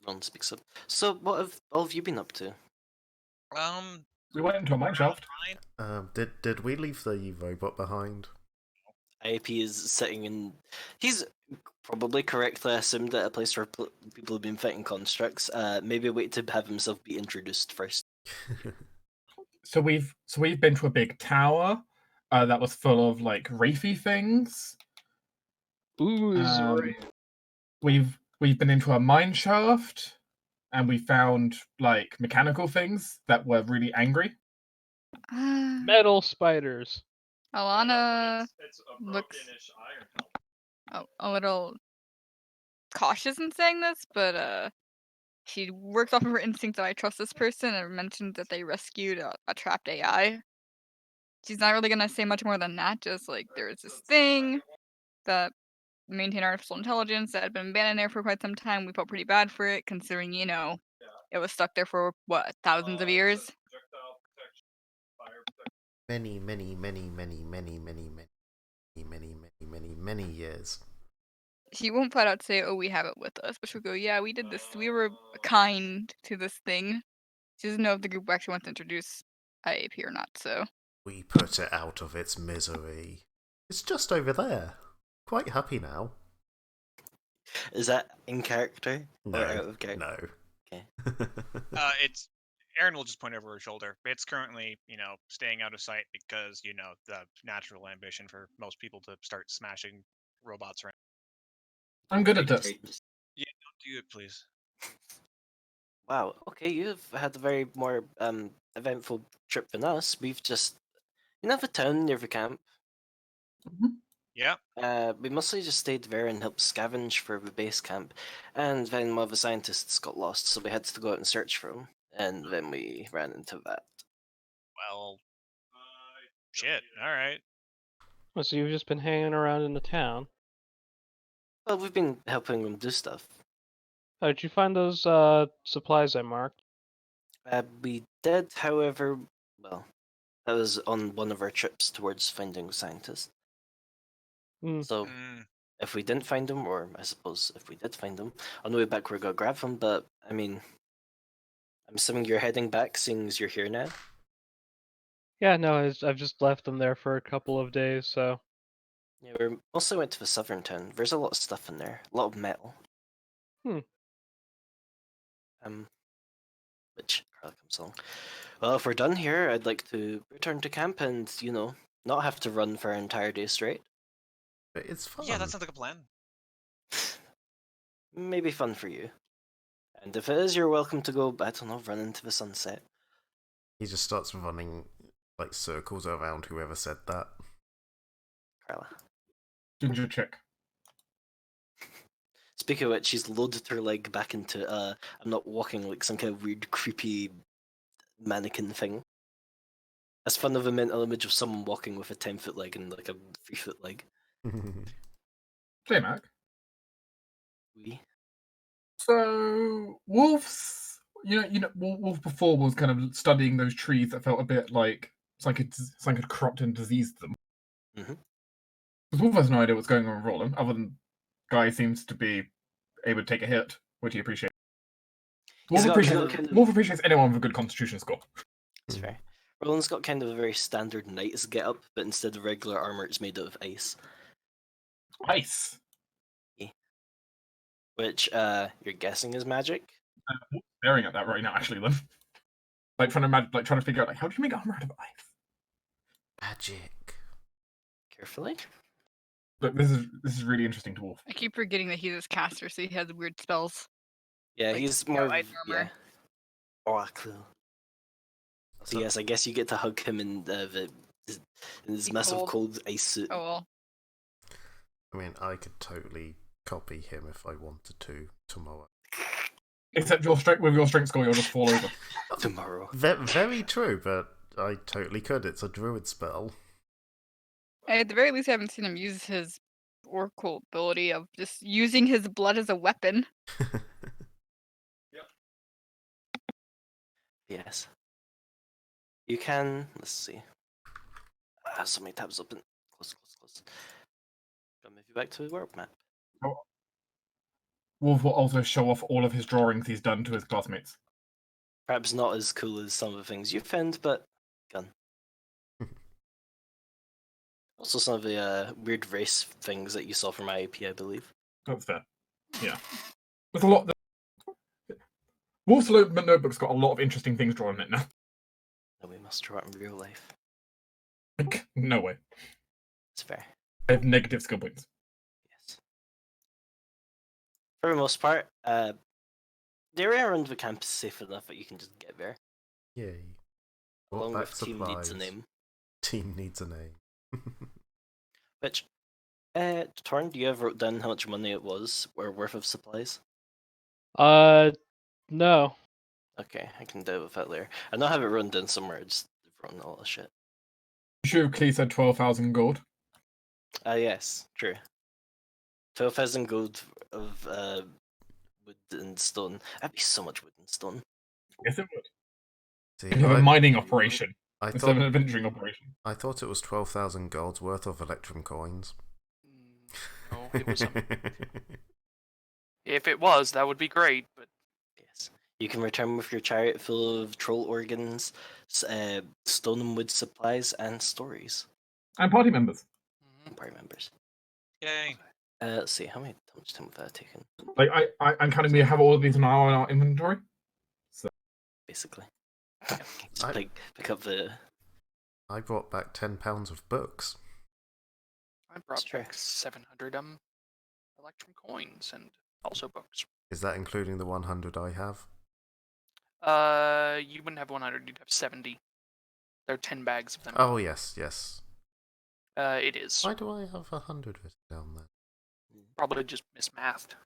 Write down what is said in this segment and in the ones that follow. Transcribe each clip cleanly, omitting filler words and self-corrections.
Ron speaks up. So, what have all of you been up to? We went into a mine shaft. Did we leave the robot behind? IAP is sitting in. He's probably correctly assumed at a place where people have been fighting constructs. Maybe wait to have himself be introduced first. So we've been to a big tower that was full of like wraithy things. We've been into a mine shaft, and we found like mechanical things that were really angry. Metal spiders. Alana looks a little cautious in saying this, but she works off of her instinct that I trust this person and mentioned that they rescued a trapped AI. She's not really gonna say much more than that, just like there's this thing that maintained artificial intelligence that had been abandoned there for quite some time. We felt pretty bad for it, considering, it was stuck there for, what, thousands of years? Many years. She won't flat out say, "Oh, we have it with us," but she'll go, "Yeah, we did this. We were kind to this thing." She doesn't know if the group actually wants to introduce IAP or not, so. We put it out of its misery. It's just over there. Quite happy now. Is that in character? No. Or out of character? No. Okay. It's Aaron will just point over her shoulder. It's currently, staying out of sight because, the natural ambition for most people to start smashing robots around. I'm good at this. Yeah, don't do it, please. Wow. Okay, you've had a very more eventful trip than us. We've just have a town near the camp. Yeah. We mostly just stayed there and helped scavenge for the base camp, and then one of the scientists got lost, so we had to go out and search for him, and then we ran into that. Well, shit. All right. Oh, so you've just been hanging around in the town. Well, we've been helping them do stuff. How did you find those supplies I marked? We did, however, well, that was on one of our trips towards finding scientists. So, if we didn't find them, or I suppose if we did find them, on the way back we're gonna grab them, but, I mean, I'm assuming you're heading back, seeing as you're here now? Yeah, no, I've just left them there for a couple of days, so. Yeah, we mostly went to the southern town. There's a lot of stuff in there, a lot of metal. Which Carla comes along. Well, if we're done here, I'd like to return to camp and, not have to run for an entire day straight. But it's fun. Yeah, that sounds like a plan. Maybe fun for you. And if it is, you're welcome to go, I don't know, run into the sunset. He just starts running, like, circles around whoever said that. Carla. Ginger chick. Speaking of which, she's loaded her leg back into, I'm not walking like some kind of weird, creepy mannequin thing. As fun of a mental image of someone walking with a 10-foot leg and like a 3-foot leg. Hey, Mac. We. So Wolf's, Wolf before was kind of studying those trees that felt a bit like something had cropped and diseased them. Because Wolf has no idea what's going on with Roland, other than Guy seems to be able to take a hit, which he appreciates. Wolf appreciates anyone with a good constitution score. That's fair. Roland's got kind of a very standard knight's get-up, but instead of regular armor, it's made out of ice. Ice? Yeah. Which, you're guessing is magic? I'm staring at that right now, actually, then. Like, trying to figure out, like, how do you make armor out of ice? Magic. Carefully. Look, this is really interesting to Wolf. I keep forgetting that he's his caster, so he has weird spells. Yeah, like, he's more ice armor. Yeah. Oracle. So yes, I guess you get to hug him in his massive cold ice suit. Oh well. I mean, I could totally copy him if I wanted to tomorrow. Except with your strength score, you'll just fall over. Tomorrow. Very true, but I totally could. It's a druid spell. At the very least, I haven't seen him use his oracle ability of just using his blood as a weapon. Yes. You can, let's see. So many tabs open. Close. I'll move you back to the world map. Wolf will also show off all of his drawings he's done to his classmates. Perhaps not as cool as some of the things you found, but gun. Also, some of the weird race things that you saw from IAP, I believe. That's fair. Yeah. There's a lot. Wolf's notebook's got a lot of interesting things drawn in it now. No, we must draw it in real life. No way. It's fair. I have negative skill points. Yes. For the most part, the area around the camp is safe enough that you can just get there. Yay. Along with Team Needs a Name. Team Needs a Name. Which, Torn, do you have wrote down how much money it was, or worth of supplies? No. Okay, I can deal with that later. I know I have it written down somewhere, I just written a lot of shit. You should have clearly said 12,000 gold. Yes, true. 12,000 gold of wood and stone. That'd be so much wood and stone. Yes, it would. See, You have a mining operation instead of an adventuring operation. I thought it was 12,000 gold's worth of Electrum coins. No, it was. If it was, that would be great, but Yes. You can return with your chariot full of troll organs, stone and wood supplies, and stories. And party members. And party members. Yay. Let's see, how much time have that taken? Like I'm counting we have all of these now in our inventory. So Basically. Just pick up the... I brought back £10 of books. I brought back 700 Electrum coins and also books. Is that including the 100 I have? You wouldn't have 100, you'd have 70. There are 10 bags of them. Oh, yes, yes. It is. Why do I have 100 written down then? Probably just mismathed.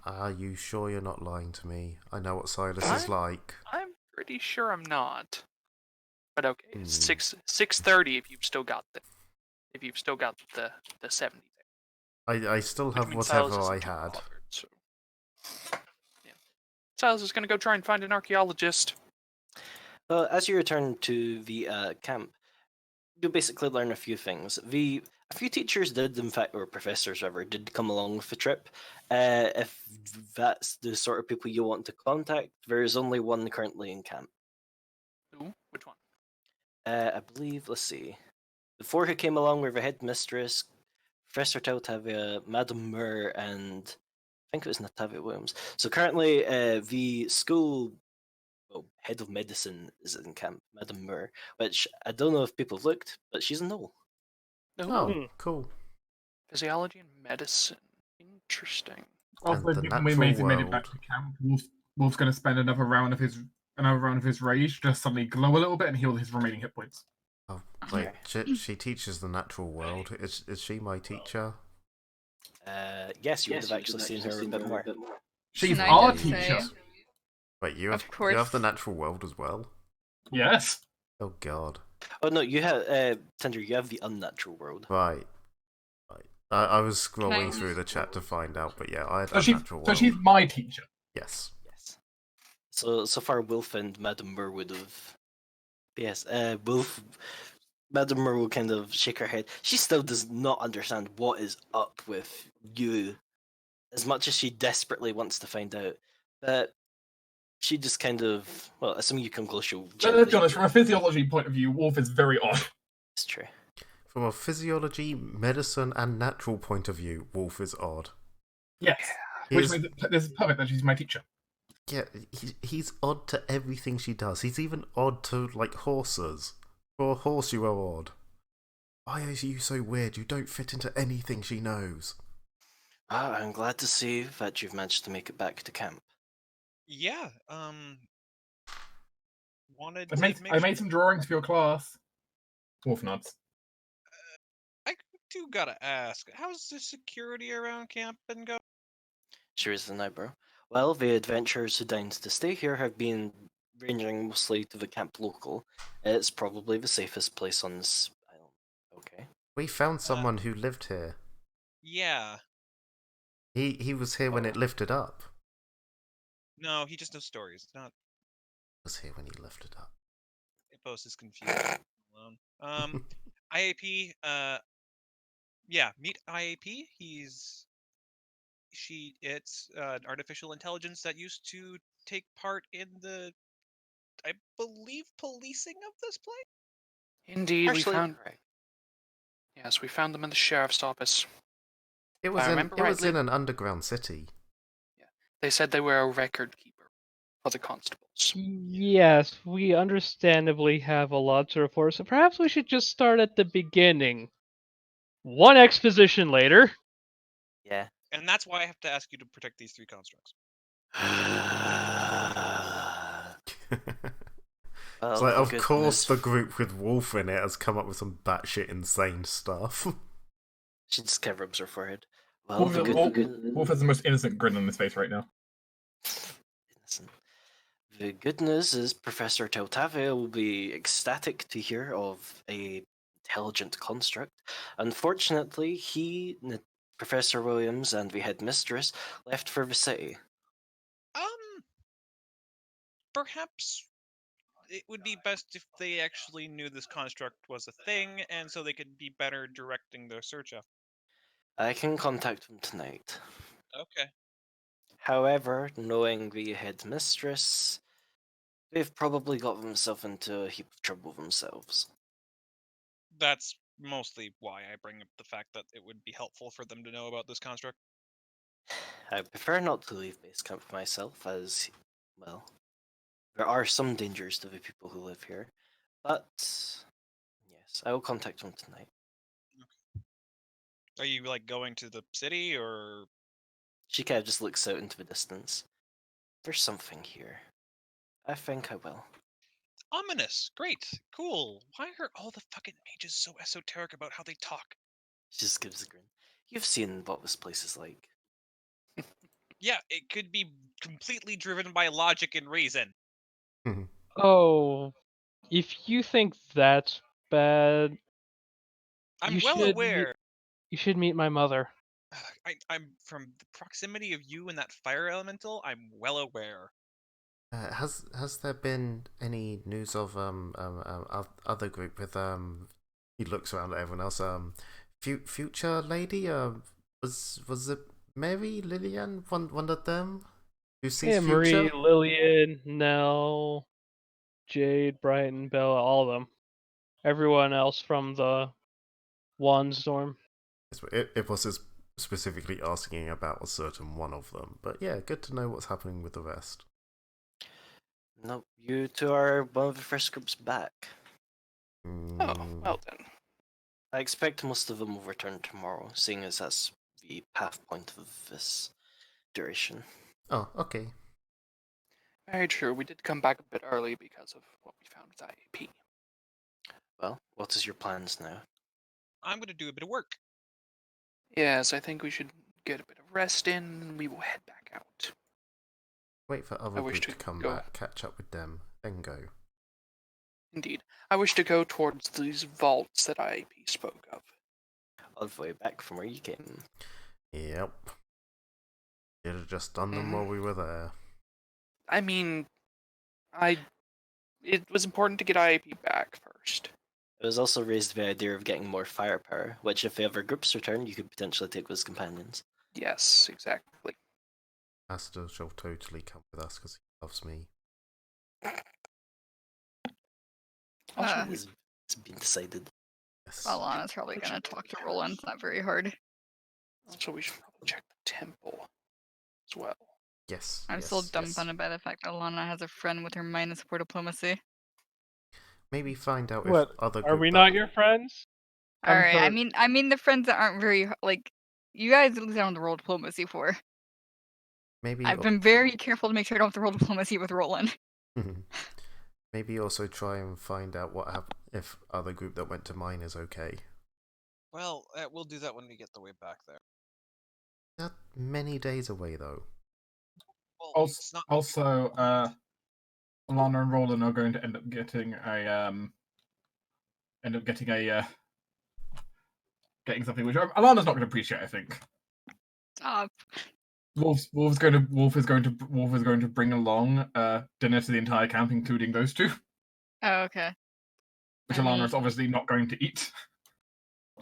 Are you sure you're not lying to me? I know what Silas is like. I'm pretty sure I'm not. But okay, it's 630 if you've still got the 70. I still have Which means whatever Silas I isn't had. bothered, so. Yeah. Silas is gonna go try and find an archaeologist. Well, as you return to the camp, you'll basically learn a few things. A few teachers did, in fact, or professors, rather, did come along with the trip. If that's the sort of people you want to contact, there is only one currently in camp. Who? Which one? I believe, let's see. The four who came along were the headmistress, Professor Tautavia, Madam Murr, and I think it was Natavia Williams. So currently, the school head of medicine is in camp, Madam Murr, which I don't know if people have looked, but she's a no. Oh, cool. Physiology and medicine. Interesting. Also, given we made it back to camp, Wolf's going to spend another round of his rage, just suddenly glow a little bit and heal his remaining hit points. Oh, wait, she teaches the natural world. Is she my teacher? Yes, you would have actually seen her a bit more. She's our teacher. Say. Wait, you have the natural world as well? Yes. Oh god. Oh no, you have Tinder. You have the unnatural world. Right. I was scrolling through the chat to find out, but yeah, I had So natural world. So she's my teacher. Yes. Yes. So far, Wolf and Madam Murr would have. Yes, Wolf. Madam Murr will kind of shake her head. She still does not understand what is up with you, as much as she desperately wants to find out. But she just kind of, well, assuming you come close, she'll. Let's be honest, from a physiology point of view, Wolf is very odd. It's true. From a physiology, medicine, and natural point of view, Wolf is odd. Yes. Which means this is perfect that she's my teacher. Yeah, he's odd to everything she does. He's even odd to, like, horses. For a horse, you are odd. Why are you so weird? You don't fit into anything she knows. I'm glad to see that you've managed to make it back to camp. Yeah, wanted I made some drawings for your class. Wolf nods. I do gotta ask, how's the security around camp been going? She raised an eyebrow. Well, the adventurers who deigned to stay here have been ranging mostly to the camp local. It's probably the safest place on this island. Okay. We found someone who lived here. Yeah. He was here when it lifted up. No, he just knows stories. Not. Was here when he lifted up. Ipos is confused. Alone. IAP. Yeah, meet IAP. He's It's artificial intelligence that used to take part in the, I believe, policing of this place. Indeed, we Partially found. correct. Yes, we found them in the sheriff's office. It If was I in remember it was rightly, in an underground city. they said they were a record keeper for the constables. Yes, we understandably have a lot to report, so perhaps we should just start at the beginning. One exposition later. Yeah. And that's why I have to ask you to protect these 3 constructs. Well, It's like, for of course, goodness, the group with Wolf in it has come up with some batshit insane stuff. she just kind of rubs her forehead. Well, for goodness, Wolf has the most innocent grin on his face right now. innocent. The good news is Professor Teltavia will be ecstatic to hear of a intelligent construct. Unfortunately, Professor Williams, and the headmistress left for the city. Perhaps it would be best if they actually knew this construct was a thing, and so they could be better directing their search effort. I can contact them tonight. Okay. However, knowing the headmistress, they've probably got themselves into a heap of trouble themselves. That's mostly why I bring up the fact that it would be helpful for them to know about this construct. I prefer not to leave base camp myself, as, well, there are some dangers to the people who live here. But, yes, I will contact them tonight. Are you, like, going to the city, or...? She kind of just looks out into the distance. There's something here. I think I will. Ominous! Great! Cool! Why are all the fucking mages so esoteric about how they talk? She just gives a grin. You've seen what this place is like. Yeah, it could be completely driven by logic and reason. Oh, if you think that's bad, I'm you well should aware. you should meet my mother. I'm from the proximity of you and that fire elemental. I'm well aware. Has there been any news of other group with He looks around at everyone else. Future lady. Was it Mary, Lillian, one of them who sees Yeah, future? Marie, Lillian, Nell, Jade, Brighton, Bella, all of them. Everyone else from the Wand Storm. It was specifically asking about a certain one of them, but yeah, good to know what's happening with the rest. No, you two are one of the first groups back. Oh, well then. I expect most of them will return tomorrow, seeing as that's the path point of this duration. Oh, okay. Very true. We did come back a bit early because of what we found with IAP. Well, what is your plans now? I'm going to do a bit of work. Yes, I think we should get a bit of rest in, and we will head back out. Wait for other group to come back, catch up with them, then go. Indeed. I wish to go towards these vaults that IAP spoke of. All the way back from where you came. Yep. Should have just done them while we were there. I mean, it was important to get IAP back first. It was also raised the idea of getting more firepower, which if the other groups return, you could potentially take as companions. Yes, exactly. Aster shall totally come with us because he loves me. It's been decided. Yes. Alana's probably gonna talk to Roland. It's not very hard. Also, we should probably check the temple as well. Yes. I'm still dumbfounded by the fact that Alana has a friend with her -4 diplomacy. Maybe find out What? if other Are we not your friends? All right. I mean the friends that aren't very like you guys at least don't have to roll diplomacy for. Maybe I've been very careful to make sure I don't have to roll diplomacy with Roland. Maybe also try and find out what happened if other group that went to mine is okay. Well, we'll do that when we get the way back there. Not many days away though. Well, Also, Alana and Roland are going to end up getting getting something which Alana's not going to appreciate. I think. Stop. Wolf is going to bring along dinner to the entire camp, including those two. Oh, okay. Which Alana is obviously not going to eat.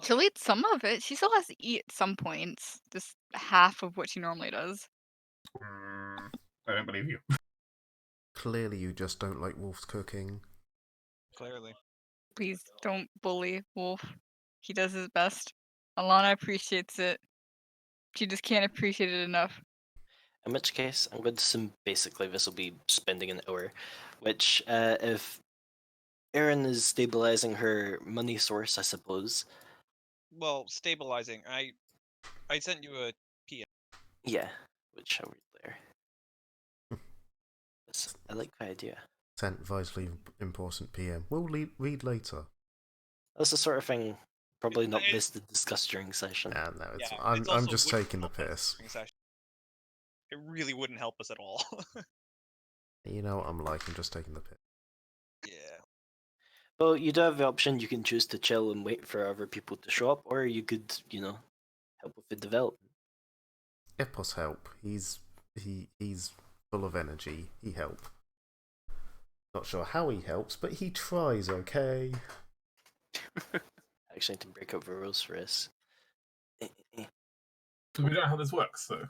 She'll eat some of it. She still has to eat at some points. Just half of what she normally does. I don't believe you. Clearly, you just don't like Wolf's cooking. Clearly. Please don't bully Wolf. He does his best. Alana appreciates it. She just can't appreciate it enough. In which case, I'm going to assume basically this will be spending an hour, which, if Erin is stabilizing her money source, I suppose. Well, stabilizing. I sent you a PM. Yeah, which I read there. Yes, I like the idea. Sent vitally important PM. We'll read later. That's the sort of thing probably not best to discuss during session. Nah, no, it's, Yeah, I'm it's also just wouldn't taking the help us piss. during session. It really wouldn't help us at all. You know what I'm like, I'm just taking the piss. Yeah. Well, you do have the option, you can choose to chill and wait for other people to show up, or you could, help with the development. Epos help. He's full of energy. He help. Not sure how he helps, but he tries, okay? I actually need to break up the rules for this. Because we don't know how this works, so.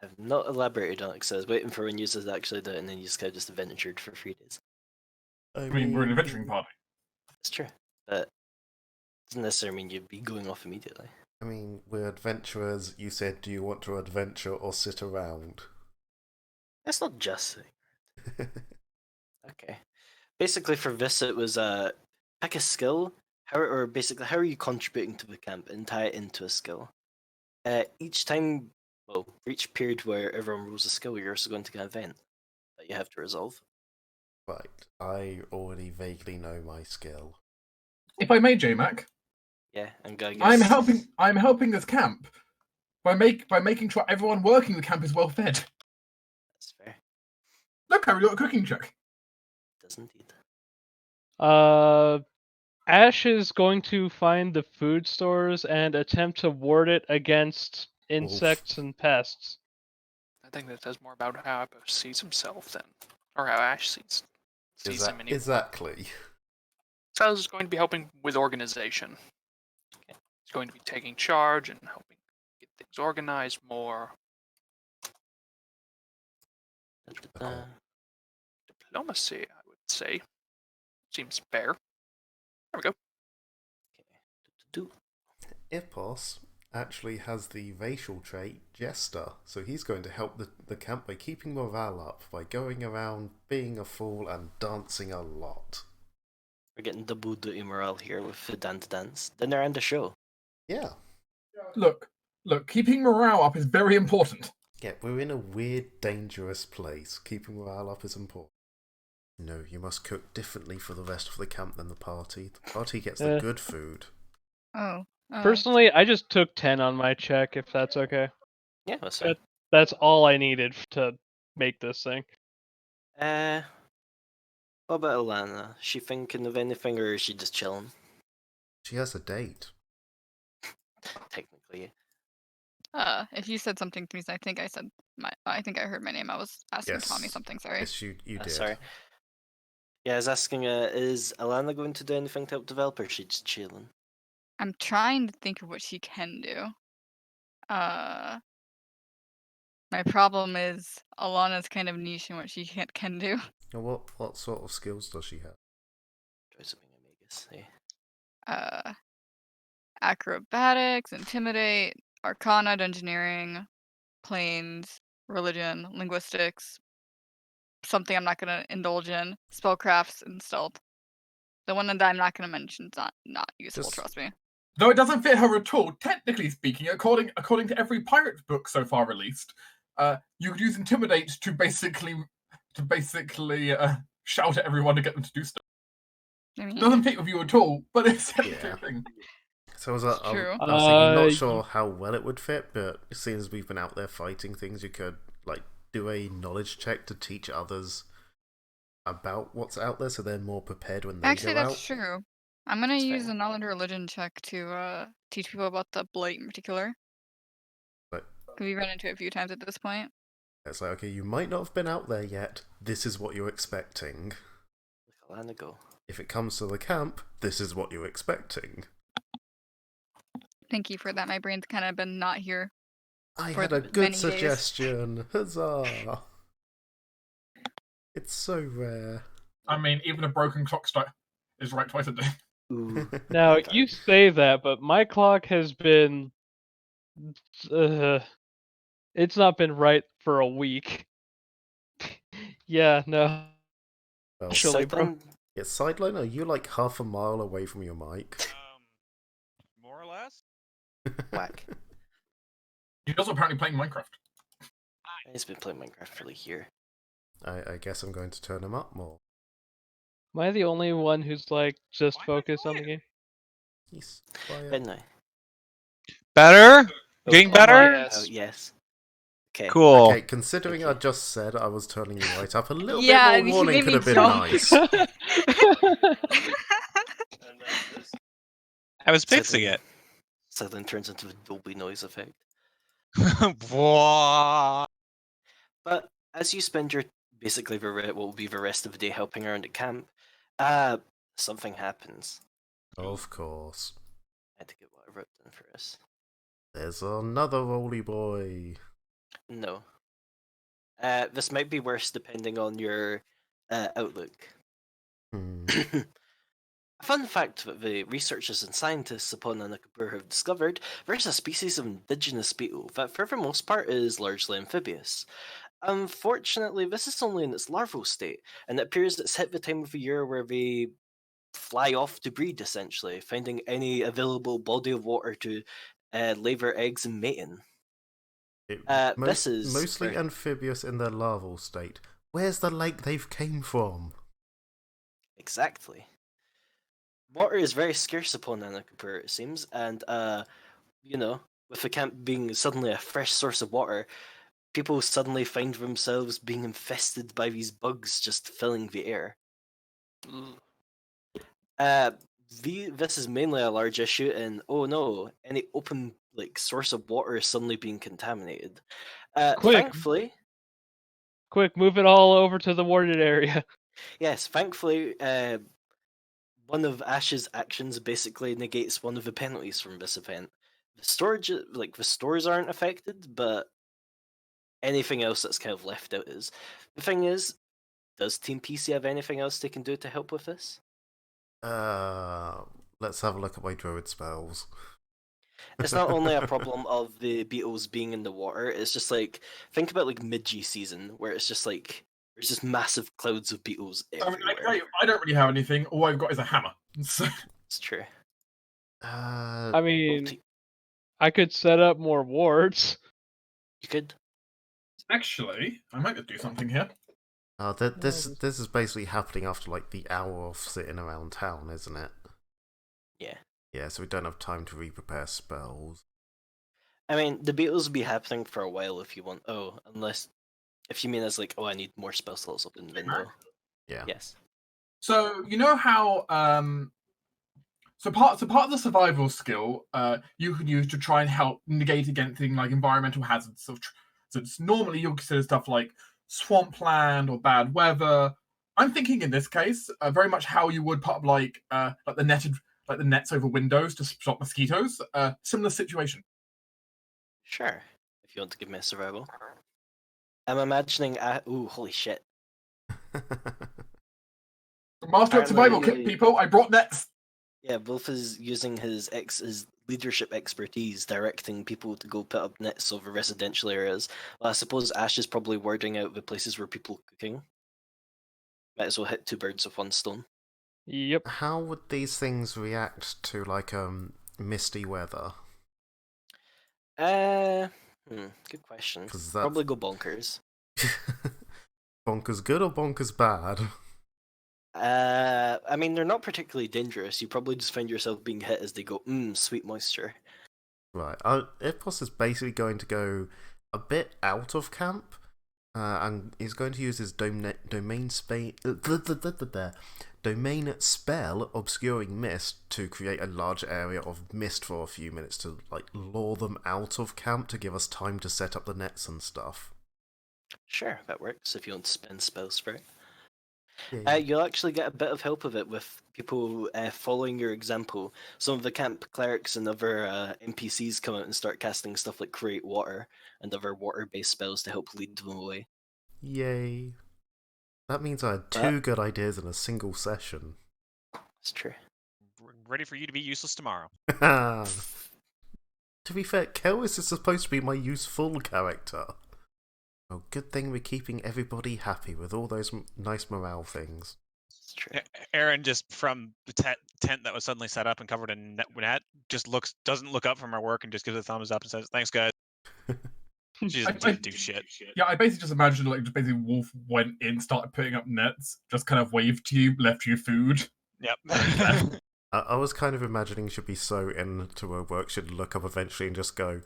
I've not elaborated on it because I was waiting for when users actually do it, and then you just kind of just adventured for 3 days. I mean, we're an adventuring party. It's true, but it doesn't necessarily mean you'd be going off immediately. I mean, we're adventurers. You said, do you want to adventure or sit around? That's not just saying. Okay. Basically, for this, it was pick a skill, how are you contributing to the camp, and tie it into a skill. Each time, for each period where everyone rolls a skill, you're also going to get an event that you have to resolve. Right, I already vaguely know my skill. If I may, JMac. Yeah, and guys. I'm helping this camp by making sure everyone working the camp is well fed. That's fair. Look, I got a cooking check. It does indeed. Ash is going to find the food stores and attempt to ward it against insects and pests. I think that says more about how Apple sees himself than, or how Ash sees him anyway. Exactly. So he's going to be helping with organization. Okay. He's going to be taking charge and helping get things organized more. Diplomacy, I would say. Seems fair. There we go. Ipos actually has the racial trait Jester, so he's going to help the camp by keeping morale up by going around being a fool and dancing a lot. We're getting double duty morale here with the dance. Then they're end the show. Yeah. Look, keeping morale up is very important. Yeah, we're in a weird, dangerous place. Keeping morale up is important. No, you must cook differently for the rest of the camp than the party. The party gets the good food. Oh. Personally, I just took 10 on my check, if that's okay. Yeah, that's fine. That's all I needed to make this thing. What about Alana? Is she thinking of anything, or is she just chilling? She has a date. Technically. If you said something to me, I think I heard my name. I was asking Tommy something. Sorry. Yes, you did. Sorry. Yeah, I was asking, is Alana going to do anything to help develop, or is she just chilling? I'm trying to think of what she can do. My problem is Alana's kind of niche in what she can do. What sort of skills does she have? Try something Amigas, Acrobatics, Intimidate, Arcana, Engineering, Planes, Religion, Linguistics. Something I'm not going to indulge in. Spellcrafts and Stealth. The one that I'm not going to mention is not useful, trust me. Though it doesn't fit her at all, technically speaking, according to every pirate book so far released, you could use Intimidate to basically shout at everyone to get them to do stuff. It doesn't fit with you at all, but it's a thing. So I was thinking, not sure how well it would fit, but seeing as we've been out there fighting things, you could do a knowledge check to teach others about what's out there, so they're more prepared when they Actually, go out. that's true. I'm gonna use a knowledge religion check to teach people about the blight in particular. But we run into it a few times at this point. It's like, okay, you might not have been out there yet. This is what you're expecting. Alana go. If it comes to the camp, this is what you're expecting. Thank you for that. My brain's kind of been not here. I for had a many good days. suggestion. Huzzah! It's so rare. I mean, even a broken clock is right twice a day. Ooh. Now, you say that, but my clock has been... it's not been right for a week. Yeah, no. Well, Actually, bro. yeah, sideline, are you like half a mile away from your mic? More or less. Whack. He's also apparently playing Minecraft. He's been playing Minecraft for like a year. I guess I'm going to turn him up more. Am I the only one who's like just focused on the game? He's quiet. Good now. Better? Getting Okay. better? Oh, yes. Okay. Cool. Okay, considering I just said I was turning you right up, a little Yeah, bit more you warning made could me have been jump. nice. I was fixing it. So then turns into a Dolby noise effect. What? But as you spend your basically what will be the rest of the day helping around at camp, something happens. Of course. I had to get what I wrote down for us. There's another roly boy. No. This might be worse depending on your outlook. Hmm. A fun fact that the researchers and scientists upon Anakapur have discovered, there's a species of indigenous beetle that for the most part is largely amphibious. Unfortunately, this is only in its larval state, and it appears it's hit the time of the year where they fly off to breed, essentially, finding any available body of water to lay their eggs and mate in. This is mostly amphibious in their larval state. Where's the lake they've came from? Exactly. Water is very scarce upon Anakapur, it seems, and with the camp being suddenly a fresh source of water, people suddenly find themselves being infested by these bugs just filling the air. This is mainly a large issue in, oh no, any open source of water is suddenly being contaminated. Thankfully, quick, move it all over to the warded area. Yes, thankfully, one of Ash's actions basically negates one of the penalties from this event. The storage, the stores aren't affected, but anything else that's kind of left out is. The thing is, does Team PC have anything else they can do to help with this? Let's have a look at my druid spells. It's not only a problem of the beetles being in the water, it's just think about mid-G season, where it's just there's just massive clouds of beetles everywhere. I don't really have anything. All I've got is a hammer. So. It's true. I mean, I could set up more wards. You could. Actually, I might just do something here. This is basically happening after the hour of sitting around town, isn't it? Yeah. Yeah, so we don't have time to re-prepare spells. I mean, the beetles will be happening for a while if you want. Oh, if you mean as I need more spell slots up in the window. Yeah. Yes. So you know how so part of the survival skill you can use to try and help negate against things like environmental hazards. So it's normally you'll consider stuff like swampland or bad weather. I'm thinking in this case very much how you would put up the nets over windows to stop mosquitoes. Similar situation. Sure. If you want to give me a survival. I'm imagining. Ooh, holy shit! Master at survival kit, people. I brought nets. Yeah, Wolf is using his leadership expertise, directing people to go put up nets over residential areas. Well, I suppose Ash is probably wording out the places where people are cooking. Might as well hit two birds with one stone. Yep. How would these things react to misty weather? Good question. Probably go bonkers. Bonkers good or bonkers bad? I mean, they're not particularly dangerous. You probably just find yourself being hit as they go, sweet moisture. Right. Ipos is basically going to go a bit out of camp, and he's going to use his domain spell, Obscuring Mist, to create a large area of mist for a few minutes to lure them out of camp to give us time to set up the nets and stuff. Sure, that works if you want to spend spells for it. You'll actually get a bit of help of it with people following your example. Some of the camp clerics and other NPCs come out and start casting stuff like Create Water and other water-based spells to help lead them away. Yay. That means I had two good ideas in a single session. It's true. Ready for you to be useless tomorrow. To be fair, Kelvis is supposed to be my useful character. Oh, good thing we're keeping everybody happy with all those nice morale things. It's true. Aaron, just from the tent that was suddenly set up and covered in net, just doesn't look up from her work and just gives a thumbs up and says, "Thanks, guys." She doesn't do shit. Yeah, I basically just imagined like basically Wolf went in, started putting up nets, just kind of waved to you, left you food. Yep. I was kind of imagining she'd be so into her work, she'd look up eventually and just go,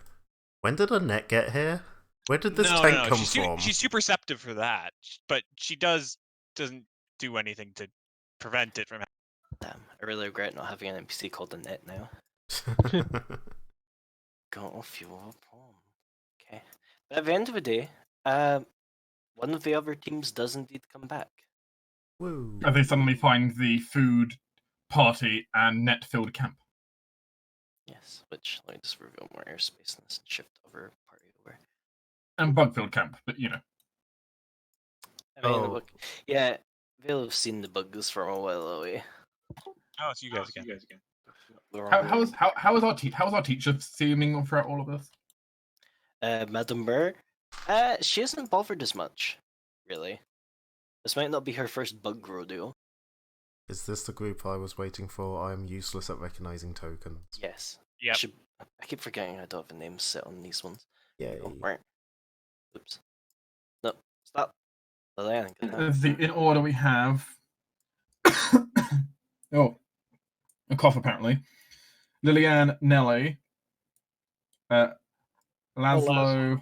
"When did a net get here? Where did this tank come from?" She's super receptive for that, but she doesn't do anything to prevent it from happening. Damn, I really regret not having an NPC called the Net now. Got off your palm. Okay. But at the end of the day, one of the other teams does indeed come back. Woo. And they suddenly find the food party and net-filled camp. Yes, which let me just reveal more airspace in this and shift over party over. And bug-filled camp, but you know. I mean, look, yeah, they'll have seen the bugs from a while away. Oh, it's you guys again. How is our teacher seeming throughout all of this? Madam Burr, she isn't bothered as much, really. This might not be her first bug rodeo. Is this the group I was waiting for? I am useless at recognizing tokens. Yes. Yeah. I keep forgetting I don't have a name set on these ones. Yay. Oh, right. Oops. No, stop. In order we have... oh, a cough apparently. Liliane Nelly, Laszlo,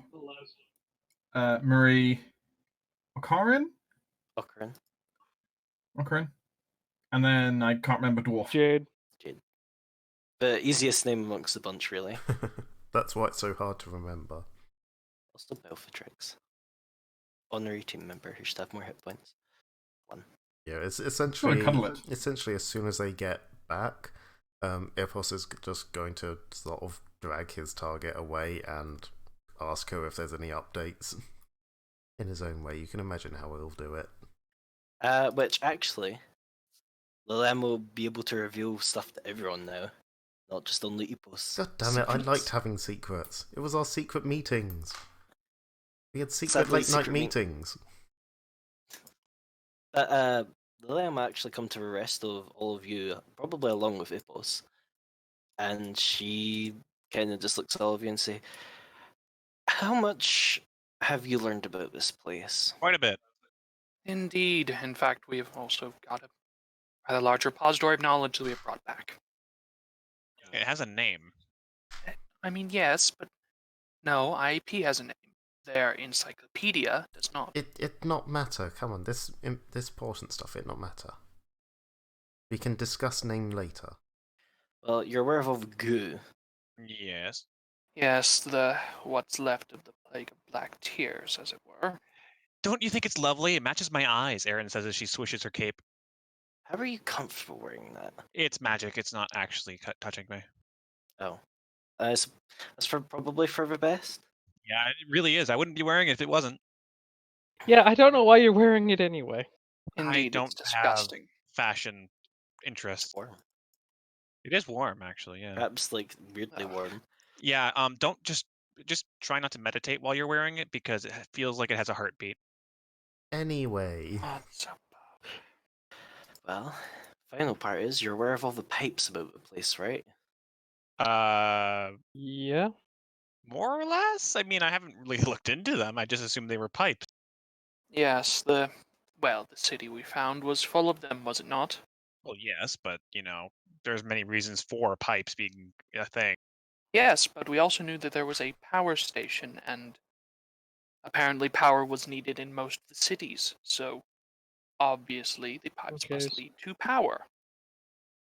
Marie Okarin, and then I can't remember Dwarf. Jade. The easiest name amongst the bunch, really. That's why it's so hard to remember. Also Belfatrix. Honorary team member who should have more hit points. 1. Yeah, it's essentially as soon as they get back, Ipos is just going to sort of drag his target away and ask her if there's any updates. In his own way, you can imagine how he'll do it. Which actually, Lilem will be able to reveal stuff to everyone now, not just only Ipos. God damn it, I liked having secrets. It was our secret meetings. We had secret late-night meetings. But Lilem actually come to the rest of all of you, probably along with Ipos, and she kind of just looks at all of you and say, "How much have you learned about this place?" Quite a bit. Indeed. In fact, we have also got a rather large repository of knowledge that we have brought back. It has a name. I mean, yes, but no, IEP has a name. Their encyclopedia does not. It not matter. Come on, this important stuff, it not matter. We can discuss name later. Well, you're aware of goo. Yes. Yes, what's left of the plague of black tears, as it were. Don't you think it's lovely? It matches my eyes, Erin says as she swishes her cape. How are you comfortable wearing that? It's magic. It's not actually touching me. Oh. That's probably for the best? Yeah, it really is. I wouldn't be wearing it if it wasn't. Yeah, I don't know why you're wearing it anyway. Indeed, I don't it's disgusting. have fashion interest. It's warm. It is warm, actually, yeah. Perhaps, like, weirdly warm. Yeah, don't just try not to meditate while you're wearing it, because it feels like it has a heartbeat. Anyway. Well, final part is you're aware of all the pipes about the place, right? Yeah. More or less? I mean, I haven't really looked into them. I just assumed they were pipes. Yes, the city we found was full of them, was it not? Well, yes, but, there's many reasons for pipes being a thing. Yes, but we also knew that there was a power station, and apparently power was needed in most of the cities, so obviously the pipes must lead to power.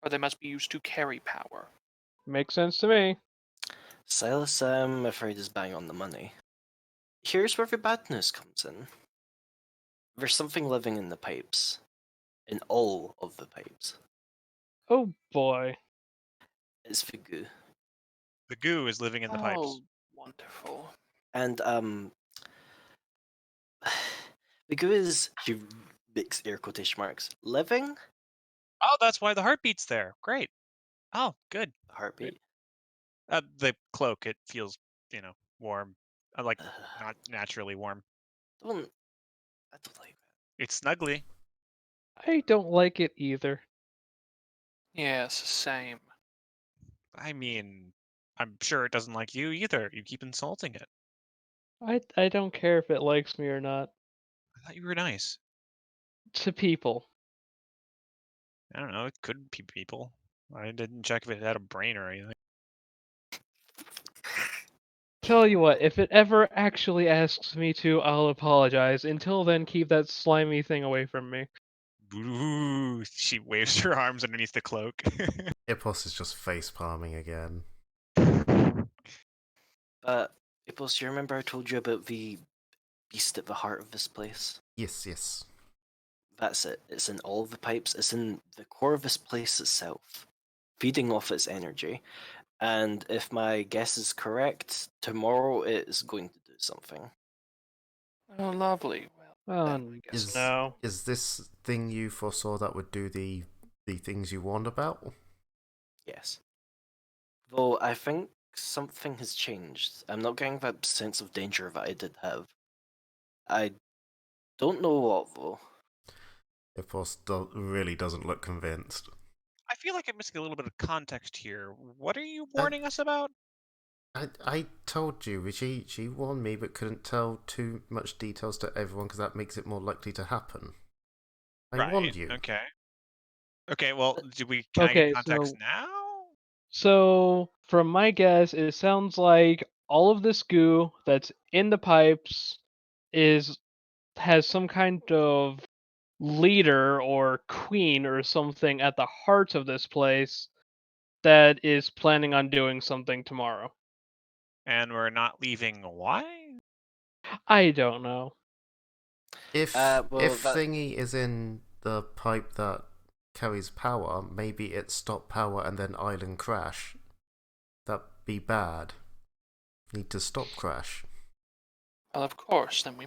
Or they must be used to carry power. Makes sense to me. Silas, I'm afraid, is bang on the money. Here's where the bad news comes in. There's something living in the pipes. in all of the pipes. Oh boy. It's the goo. The goo is living in the pipes. Oh, wonderful. And the goo is, she makes air quotation marks, living? Oh, that's why the heartbeat's there. Great. Oh, good. Heartbeat. The cloak, it feels, warm. Like, not naturally warm. I don't like that. It's snuggly. I don't like it either. Yes, same. I mean, I'm sure it doesn't like you either. You keep insulting it. I don't care if it likes me or not. I thought you were nice. To people. I don't know. It could be people. I didn't check if it had a brain or anything. Tell you what, if it ever actually asks me to, I'll apologize. Until then, keep that slimy thing away from me. Ooh, she waves her arms underneath the cloak. Ipos is just face palming again. Ipos, you remember I told you about the beast at the heart of this place? Yes. That's it. It's in all of the pipes. It's in the core of this place itself, feeding off its energy. And if my guess is correct, tomorrow it is going to do something. Oh, lovely. Well, Oh, then, I guess no. Is this thing you foresaw that would do the things you warned about? Yes. Though I think something has changed. I'm not getting that sense of danger that I did have. I don't know what, though. Ipos really doesn't look convinced. I feel like I'm missing a little bit of context here. What are you warning us about? I told you, she warned me but couldn't tell too much details to everyone because that makes it more likely to happen. I warned you. Okay. Okay, well, can I get context now? So, from my guess, it sounds like all of this goo that's in the pipes has some kind of leader or queen or something at the heart of this place that is planning on doing something tomorrow. And we're not leaving why? I don't know. If well, Thingy is in the pipe that carries power, maybe it stop power and then island crash. That'd be bad. Need to stop crash. Well, of course. Then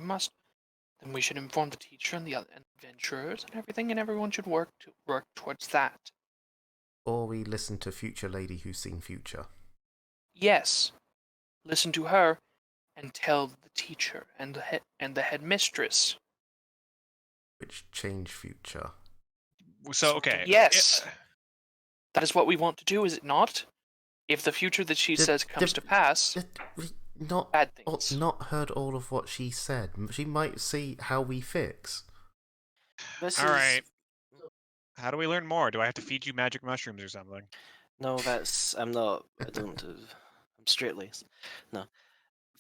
we should inform the teacher and the other adventurers and everything, and everyone should work towards that. Or we listen to future lady who's seen future. Yes. Listen to her and tell the teacher and the headmistress. Which change future. So, okay. Yes. That is what we want to do, is it not? If the future that she says comes to pass, bad things. Not heard all of what she said. She might see how we fix. Alright. How do we learn more? Do I have to feed you magic mushrooms or something? No, I'm straight-laced. No.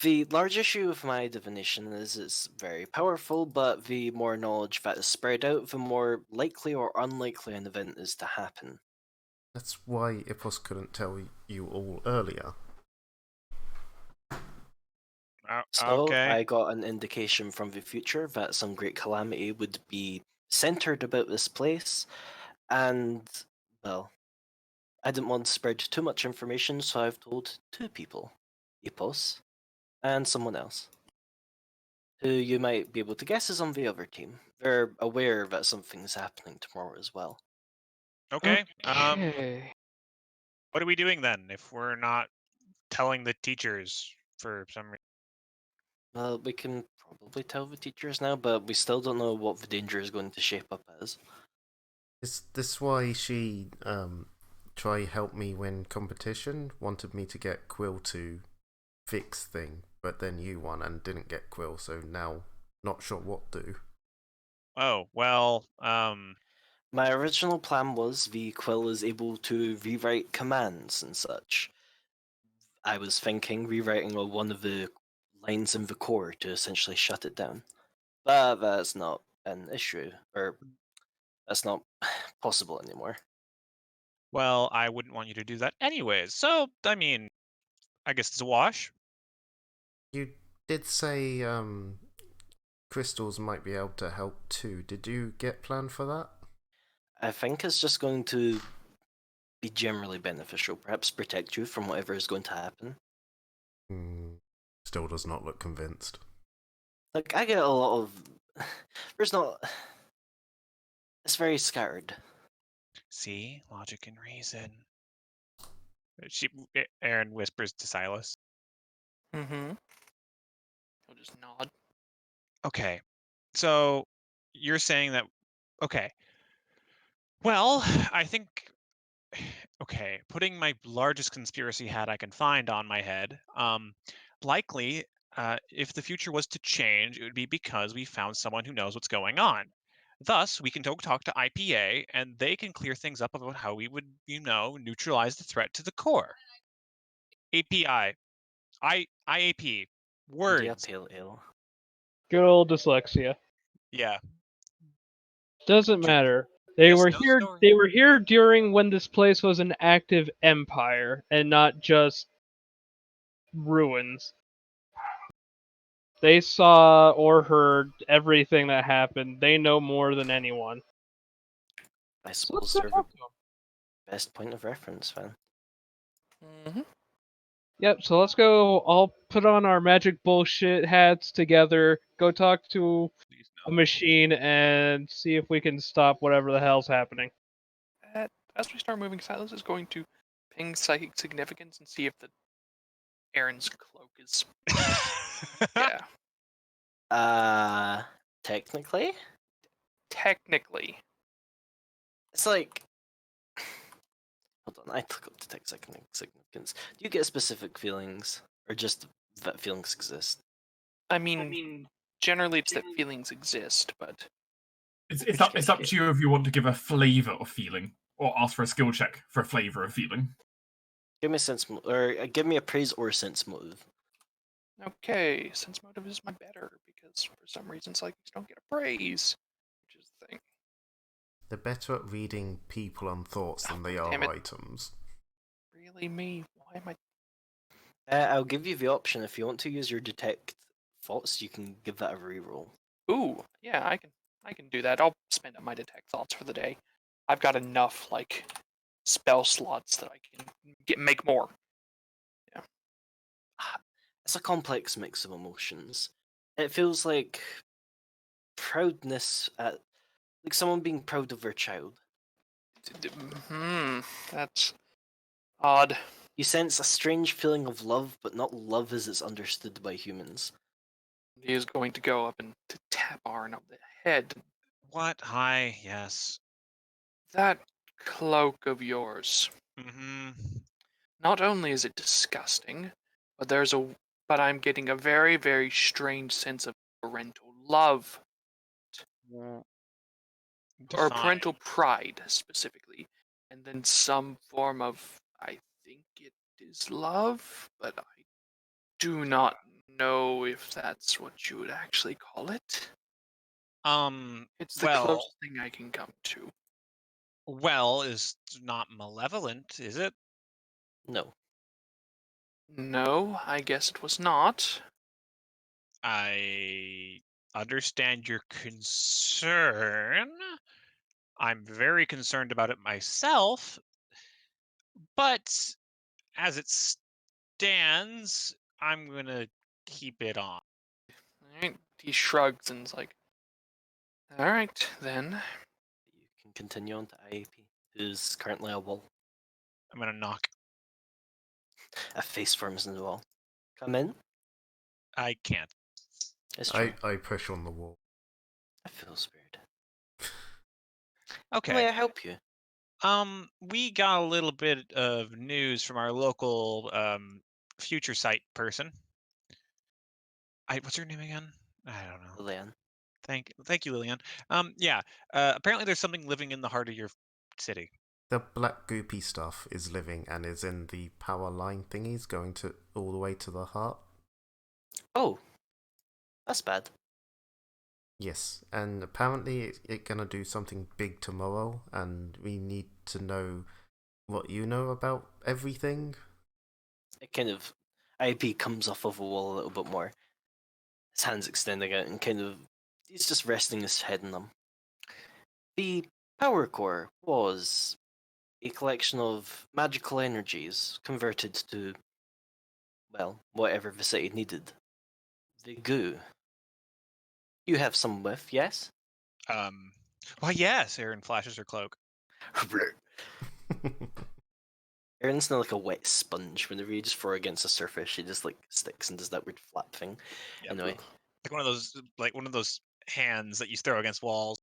The large issue with my divination is it's very powerful, but the more knowledge that is spread out, the more likely or unlikely an event is to happen. That's why Ipos couldn't tell you all earlier. So okay. I got an indication from the future that some great calamity would be centered about this place, and, well, I didn't want to spread too much information, so I've told two people, Ipos and someone else, who you might be able to guess is on the other team. They're aware that something's happening tomorrow as well. Okay. Okay. What are we doing then if we're not telling the teachers for some reason? Well, we can probably tell the teachers now, but we still don't know what the danger is going to shape up as. Is this why she try help me win competition? Wanted me to get Quill to fix thing, but then you won and didn't get Quill, so now not sure what to do. Oh, well, My original plan was the Quill is able to rewrite commands and such. I was thinking rewriting one of the lines in the core to essentially shut it down. But that's not an issue, or that's not possible anymore. Well, I wouldn't want you to do that anyways. So, I mean, I guess it's a wash. You did say crystals might be able to help too. Did you get planned for that? I think it's just going to be generally beneficial. Perhaps protect you from whatever is going to happen. Still does not look convinced. Like, I get a lot of... There's not... It's very scattered. See? Logic and reason. Aaron whispers to Silas. Mm-hmm. He'll just nod. Okay. So, you're saying that... Okay. Well, I think... Okay, putting my largest conspiracy hat I can find on my head, likely, if the future was to change, it would be because we found someone who knows what's going on. Thus, we can go talk to IPA, and they can clear things up about how we would, neutralize the threat to the core. API. IAP. Words. Yeah, pale ale. Good old dyslexia. Yeah. Doesn't matter. They Just were no here. story. They were here during when this place was an active empire and not just ruins. They saw or heard everything that happened. They know more than anyone. I So let's suppose go they're the talk to them. best point of reference, then. Mm-hmm. Yep, so let's go all put on our magic bullshit hats together, go talk to a machine, and see if we can stop whatever the hell's happening. As we start moving, Silas is going to ping psychic significance and see if the Aaron's cloak is. Yeah. Technically? Technically. It's like... Hold on, I took up detect significance. Do you get specific feelings? Or just that feelings exist? I mean, generally it's that feelings exist, but... It's up to you if you want to give a flavour of feeling, or ask for a skill check for a flavour of feeling. Give me a sense, or give me a praise or sense motive. Okay, sense motive is my better, because for some reason psychics don't get a praise, which is the thing. They're better at reading people and thoughts than they are items. Really, me? Why am I... I'll give you the option. If you want to use your detect thoughts, you can give that a reroll. Ooh, yeah, I can do that. I'll spend up my detect thoughts for the day. I've got enough, like, spell slots that I can make more. Yeah. It's a complex mix of emotions. It feels like proudness at, like someone being proud of their child. That's odd. You sense a strange feeling of love, but not love as it's understood by humans. He is going to go up and to tap Arn on the head. What? Hi, yes. That cloak of yours. Mm-hmm. Not only is it disgusting, but I'm getting a very, very strange sense of parental love. Or parental pride, specifically. And then some form of, I think it is love, but I do not know if that's what you would actually call it. It's the closest thing I can come to. Well, is not malevolent, is it? No. No, I guess it was not. I understand your concern. I'm very concerned about it myself, but as it stands, I'm gonna keep it on. Alright, he shrugs and is like, alright, then. You can continue on to IAP, who's currently a wall. I'm gonna knock. A face forms in the wall. Come in. I can't. It's true. I push on the wall. I feel spirit. Okay. May I help you? We got a little bit of news from our local future sight person. What's her name again? I don't know. Lillian. Thank you, Lillian. Yeah. Apparently, there's something living in the heart of your city. The black goopy stuff is living and is in the power line thingies going to all the way to the heart. Oh, that's bad. Yes, and apparently it's gonna do something big tomorrow, and we need to know what you know about everything. It kind of... IAP comes off of a wall a little bit more. His hands extending out and kind of... He's just resting his head in them. The Power core was a collection of magical energies converted to, well, whatever the city needed. The goo. You have some with, yes? Why, yes, Aaron flashes her cloak. Erin's not like a wet sponge. Whenever you just throw her against a surface, she just like sticks and does that weird flap thing. Yep. Anyway. Like one of those hands that you throw against walls.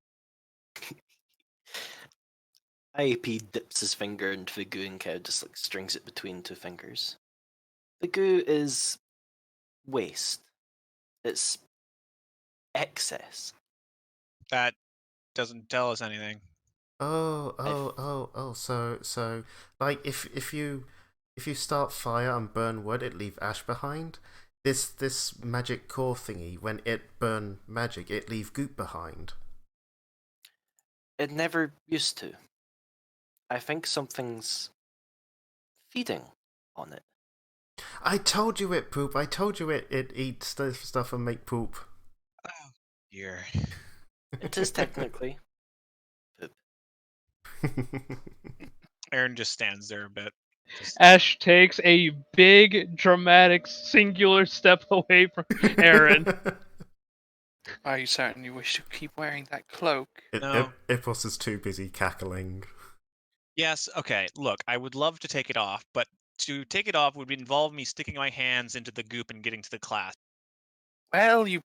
IAP dips his finger into the goo and kind of just like strings it between two fingers. The goo is waste. It's excess. That doesn't tell us anything. So like if you start fire and burn wood, it leave ash behind. This magic core thingy, when it burn magic, it leave goop behind. It never used to. I think something's feeding on it. I told you it poop. I told you it eat stuff and make poop. Oh, dear. It is technically poop. Aaron just stands there a bit. Ash takes a big, dramatic, singular step away from Aaron. Are you certain you wish to keep wearing that cloak? No. Ipos is too busy cackling. Yes, okay, look, I would love to take it off, but to take it off would involve me sticking my hands into the goop and getting to the class. Well, you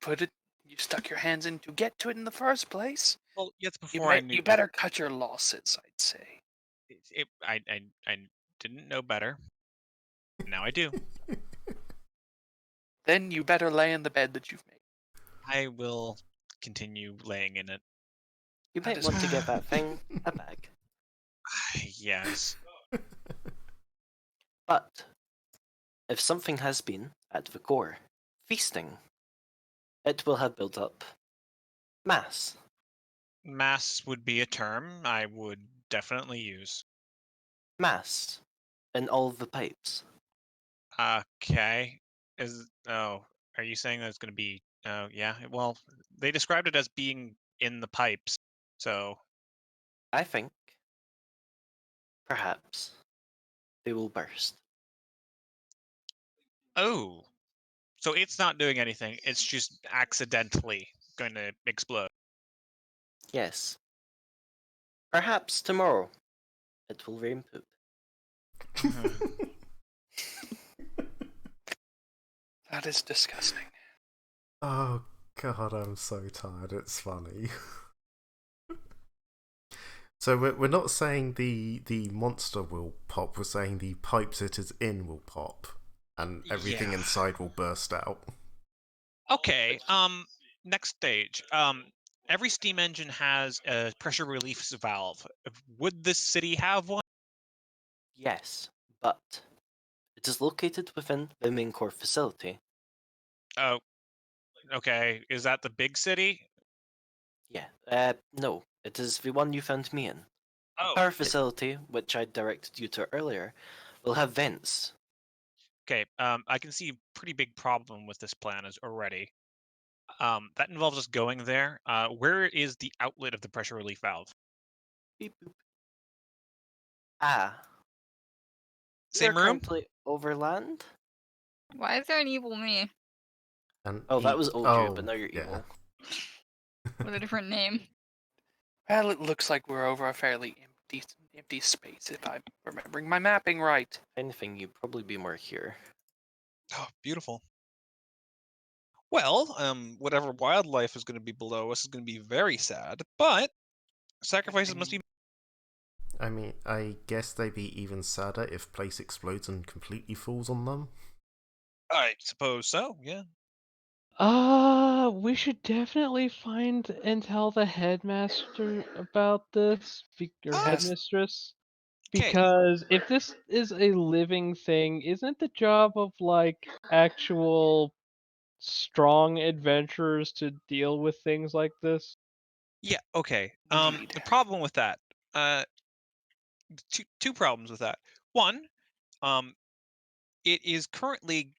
stuck your hands in to get to it in the first place. Well, yes, before I knew. You better cut your losses, I'd say. I didn't know better. Now I do. Then you better lay in the bed that you've made. I will continue laying in it. You might want to get that thing a bag. Yes. But if something has been at the core, feasting, it will have built up mass. Mass would be a term I would definitely use. Mass in all of the pipes. Okay. Are you saying that it's going to be? Oh, yeah. Well, they described it as being in the pipes, so. I think, perhaps, they will burst. Oh. So it's not doing anything. It's just accidentally going to explode. Yes. Perhaps tomorrow it will rain poop. That is disgusting. Oh god, I'm so tired. It's funny. So we're not saying the monster will pop. We're saying the pipes it is in will pop, and everything inside will burst out. Okay. Next stage. Every steam engine has a pressure relief valve. Would this city have one? Yes, but it is located within the main core facility. Oh, okay. Is that the big city? Yeah. No, it is the one you found me in. Oh. The power facility, which I directed you to earlier, will have vents. Okay. I can see a pretty big problem with this plan already. That involves us going there. Where is the outlet of the pressure relief valve? Beep boop. Ah. Same You're room? currently overland? Why is there an evil me? And that was Oldru, but now you're yeah. evil. With a different name. Well, it looks like we're over a fairly empty space, if I'm remembering my mapping right. If anything, you'd probably be more here. Oh, beautiful. Well, whatever wildlife is going to be below us is going to be very sad, but sacrifices must be. I mean, I guess they'd be even sadder if place explodes and completely falls on them. I suppose so, yeah. We should definitely find and tell the headmaster about this, or headmistress. Because if this is a living thing, isn't the job of, like, actual strong adventurers to deal with things like this? Yeah, okay. The problem with that, two problems with that. One, it is currently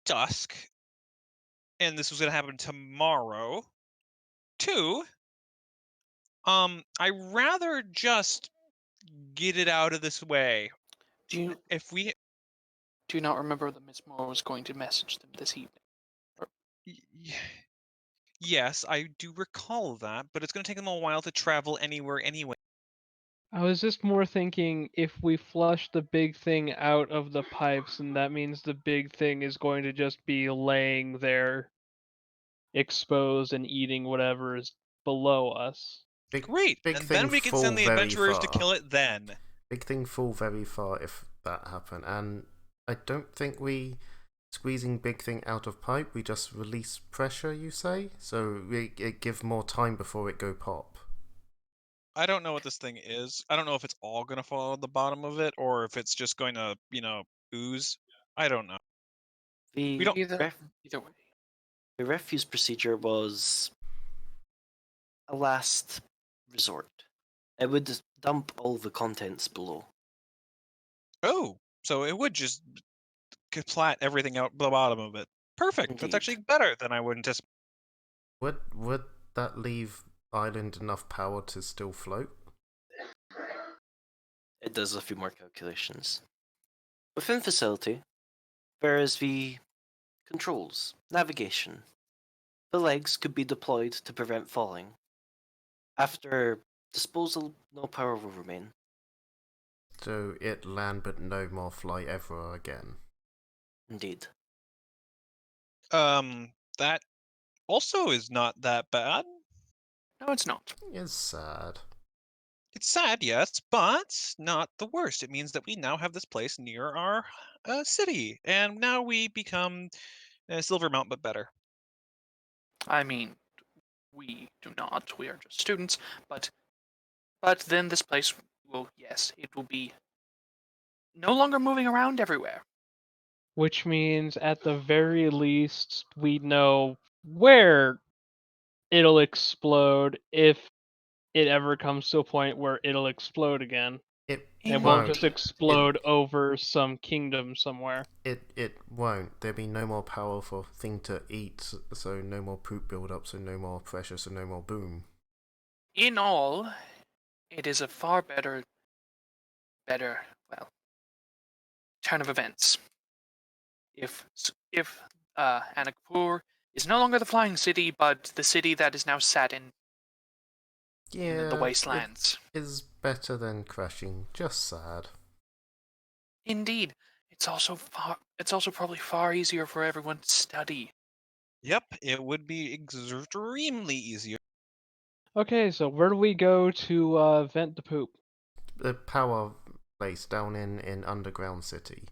dusk, and this was going to happen tomorrow. Two, I rather just get it out of this way. Do you If we do you not remember that Miss Moore was going to message them this evening? Yes, I do recall that, but it's going to take them a while to travel anywhere anyway. I was just more thinking if we flush the big thing out of the pipes, and that means the big thing is going to just be laying there exposed and eating whatever is below us. Great, big and thing then we can fall send the very adventurers to far. kill it then. Big thing fall very far if that happened, and I don't think we squeezing big thing out of pipe. We just release pressure, you say, so it give more time before it go pop. I don't know what this thing is. I don't know if it's all going to fall at the bottom of it, or if it's just going to, ooze. I don't know. The We don't. Either way. The refuse procedure was a last resort. It would dump all the contents below. Oh, so it would just splat everything out the bottom of it. Perfect. Indeed. That's actually better than I would anticipate. Would that leave island enough power to still float? It does a few more calculations. Within facility, there is the controls, navigation. The legs could be deployed to prevent falling. After disposal, no power will remain. So it land but no more fly ever again. Indeed. That also is not that bad. No, it's not. It's sad. It's sad, yes, but not the worst. It means that we now have this place near our city, and now we become Silvermount, but better. I mean, we do not. We are just students, but then this place will, yes, it will be no longer moving around everywhere. Which means at the very least we know where it'll explode if it ever comes to a point where it'll explode again. It It won't won't just explode over some kingdom somewhere. It won't. There'll be no more power for thing to eat, so no more poop build up, so no more pressure, so no more boom. In all, it is a far better, well, turn of events. If Anakpur is no longer the flying city, but the city that is now sat in the wastelands. It is better than crashing. Just sad. Indeed, it's also probably far easier for everyone to study. Yep, it would be extremely easier. Okay, so where do we go to vent the poop? The power place down in Underground City.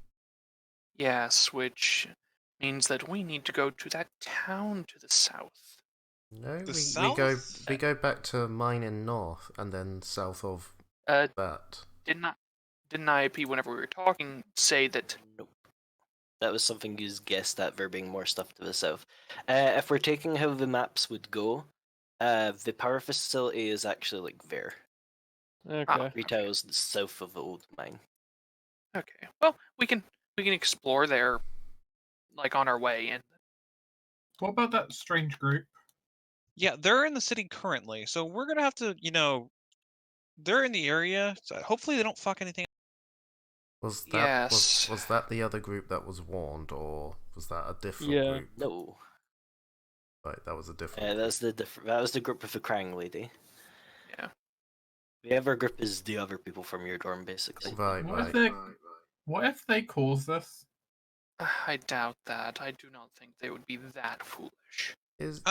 Yes, which means that we need to go to that town to the south. No, The we go back to mine in north and then south of that. Didn't IAP, whenever we were talking, say that? Nope. That was something you guessed at, there being more stuff to the south. If we're taking how the maps would go, the power facility is actually like there. Okay. 3 tiles south of the old mine. Okay. Well, we can explore there, like on our way in. What about that strange group? Yeah, they're in the city currently, so we're gonna have to, they're in the area. So hopefully they don't fuck anything. Was that Yes. was that the other group that was warned, or was that a different Yeah. group? No. Right, that was a different. That was the group with the Krang lady. Yeah. The other group is the other people from your dorm, basically. Right. What if they cause this? I doubt that. I do not think they would be that foolish. Is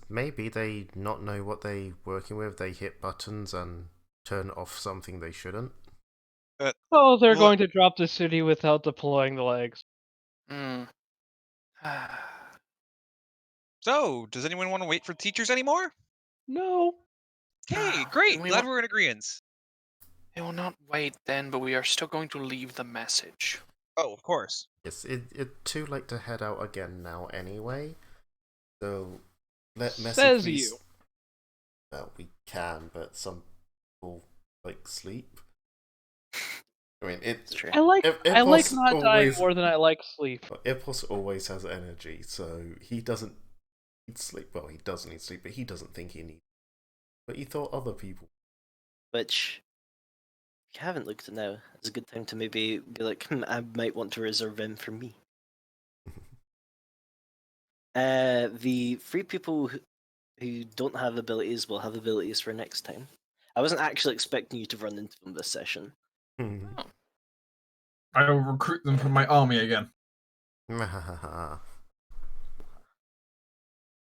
maybe they not know what they working with? They hit buttons and turn off something they shouldn't. Oh, they're going to drop the city without deploying the legs. So, does anyone want to wait for teachers anymore? No. Okay, great. Glad we're in agreement. They will not wait then, but we are still going to leave the message. Oh, of course. It's too late to head out again now anyway. So Says you. Well, we can, but some people like sleep. I mean, it's true. I like not dying more than I like sleep. Ipos always has energy, so he doesn't need sleep. Well, he does need sleep, but he doesn't think he needs. But he thought other people which, if you haven't looked at now, it's a good time to maybe be like, I might want to reserve him for me. The 3 people who don't have abilities will have abilities for next time. I wasn't actually expecting you to run into them this session. I will recruit them from my army again.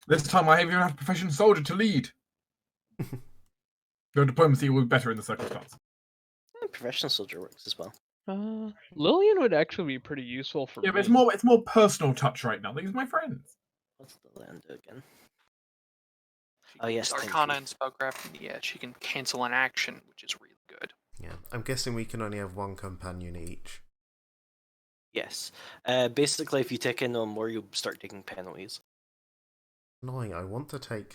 This time I even have a professional soldier to lead. Your diplomacy will be better in the circumstance. Professional soldier works as well. Lillian would actually be pretty useful for me. Yeah, but it's more personal touch right now. These are my friends. What's the land do again? She Oh, yes, can Arcana and Spellcraft, and yeah, she can cancel an action, which is really good. Yeah, I'm guessing we can only have 1 companion each. Yes. Basically, if you take in on more, you'll start taking penalties. Annoying. I want to take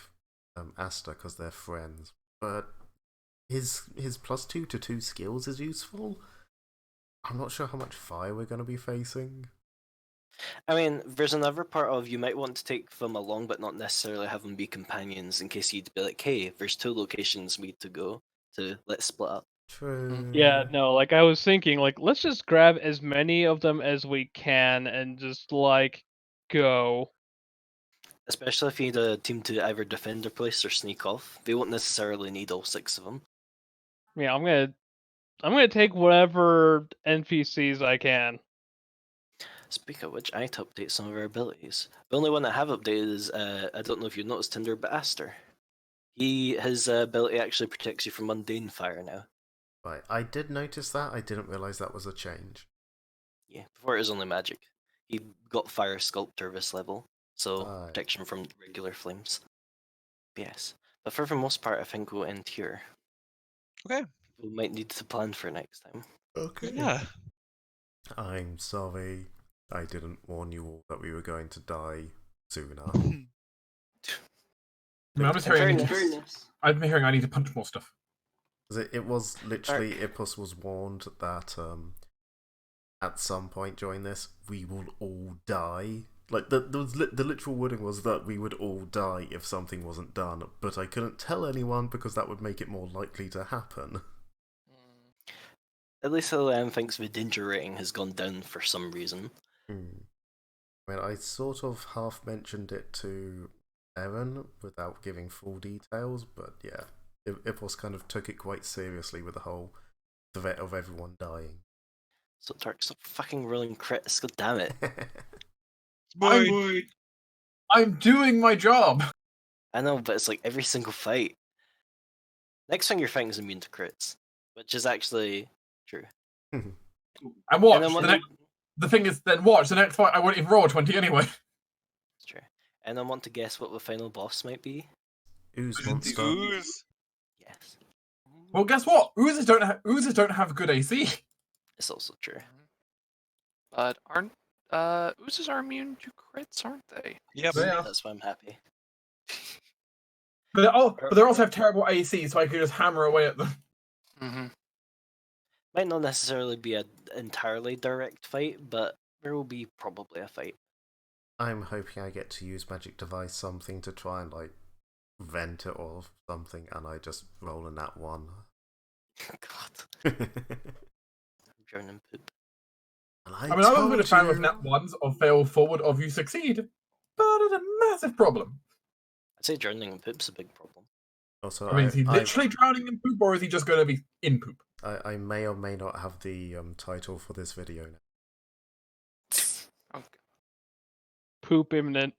Asta because they're friends, but his +2 to 2 skills is useful. I'm not sure how much fire we're going to be facing. I mean, there's another part of you might want to take them along, but not necessarily have them be companions in case you'd be like, hey, there's 2 locations we need to go to, let's split up. True. Yeah, no, like I was thinking, like, let's just grab as many of them as we can and just, like, go. Especially if you need a team to either defend their place or sneak off. They won't necessarily need all 6 of them. Yeah, I'm gonna take whatever NPCs I can. Speaking of which, I need to update some of our abilities. The only one I have updated is, I don't know if you've noticed Tinder, but Aster. His ability actually protects you from mundane fire now. Right, I did notice that. I didn't realise that was a change. Yeah, before it was only magic. He got Fire Sculptor this level, so protection from regular flames. Yes, but for the most part, I think we'll end here. Okay. We might need to plan for next time. Okay. Yeah. I'm sorry. I didn't warn you all that we were going to die sooner. I'm just hearing I've been hearing I need to punch more stuff. It was literally, Ipus was warned that at some point during this, we will all die. Like, the literal wording was that we would all die if something wasn't done, but I couldn't tell anyone because that would make it more likely to happen. At least Lillian thinks the danger rating has gone down for some reason. I mean, I sort of half mentioned it to Erin without giving full details, but yeah, Ipos kind of took it quite seriously with the whole threat of everyone dying. So Dark, stop fucking rolling crits, god damn it. I'm doing my job! I know, but it's like every single fight. Next thing you're fighting is immune to crits, which is actually true. And watch, And the thing is, then watch, the next fight I won't even roll a 20 anyway. It's true. And I want to guess what the final boss might be. Ooze monster. Ooze. Yes. Well, guess what? Oozes don't have good AC. It's also true. But aren't oozes are immune to crits, aren't they? Yep. Yeah. That's why I'm happy. But they also have terrible AC, so I could just hammer away at them. Might not necessarily be an entirely direct fight, but there will be probably a fight. I'm hoping I get to use magic device something to try and like vent it or something, and I just roll a nat 1. God. I'm drowning poop. I mean, I've been a fan of nat 1s of fail forward of you succeed, but it's a massive problem. I'd say drowning in poop's a big problem. Also, I mean, is he literally drowning in poop, or is he just going to be in poop? I may or may not have the title for this video now. Poop imminent.